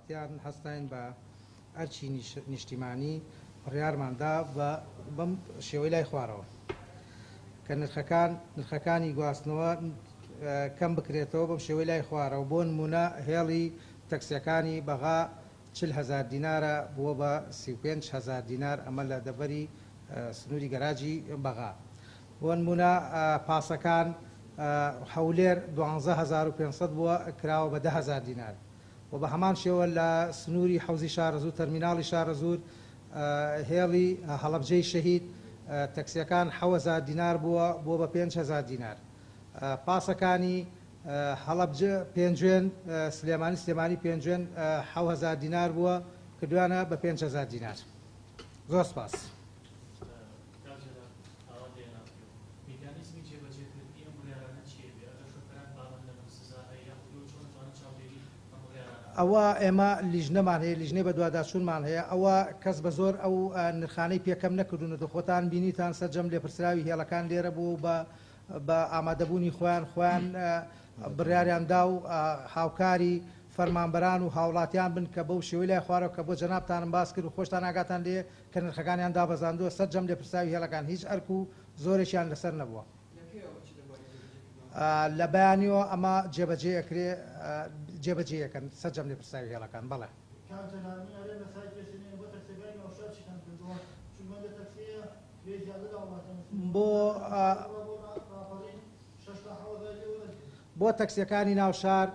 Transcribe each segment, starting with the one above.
هاوڵاتیان هەستین بە ئەرچی نیشتیمانی بڕیارماندا بەم شێوەی لای خوارەوە کە نرخەکانی گواستنەوە کەم بکرێتەوە بەم شێوەی لای خوارەوە. بۆ نمونە هێڵی تەکسیەکانی بەغا 40,000 دینارە بووە بە 35,000 دینار، ئەمە لە دەبەری سنووری گەراجی بەغا. بۆ نمونە پاسەکان حولێر 12,500 بووە کراوە بە 10,000 دینار و بە هەمان شێوە لە سنووری حوزی شارەزوور تەرمیناڵی شارەزوور هێڵی هەڵەبجەی شەهید تەکسیەکان 7,000 دینار بووە بە 5,000 دینار. پاسەکانی هەڵەبجە پێنجوێن سلێمانی پێنجوێن 7,000 دینار بووە کردوانە بە 5,000 دینار. زۆر سپاس. ئەوە ئێمە لیژنەمان هەیە، لیژنەی بە دوواداچوونمان هەیە. ئەوە کەس بە زۆر ئەو نرخانەی پێکەم نەکردوونە دەخۆتان بینیتان سەرجەم لێپرسراوی هێڵەکان لێرە بوو بە ئامادەبوونی خۆیان بڕیاریاندا و هاوکاری فەرمانبەران و هاوڵاتیان بن کە بەو شێوەی لای خوارەوە کە بۆ جەنابتانم باس کرد و خۆشتان ئاگاتان لێ کە نرخەکانیان دابەزاندووە سەرجەم لێپرسراوی هێڵەکان هیچ ئەرک و زۆرێکیان لەسەر نەبووە. لە بەیانیەوە ئەمە جێبەجێیەکەن سەرجەم لێپرسراوی هێڵەکان. بەڵێ بۆ تەکسیەکانی ناوشار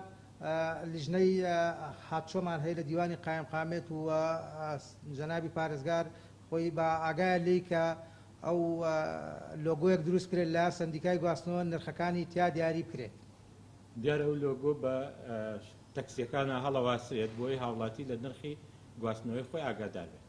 لیژنەی هاتچۆمان هەیە لە دیوانی قایمقامێت و جەنابی پارێزگار خۆی بە ئاگایە لێی کە ئەو لۆگۆیەک دروست کرێت لە سندیکای گواستنەوە نرخەکانی تیا دیاری بکرێت. دیارە ئەو لۆگۆ بە تەکسیەکانە هەڵەواسرێت بۆی هاوڵاتی لە نرخی گواستنەوەی خۆی ئاگادار بێت.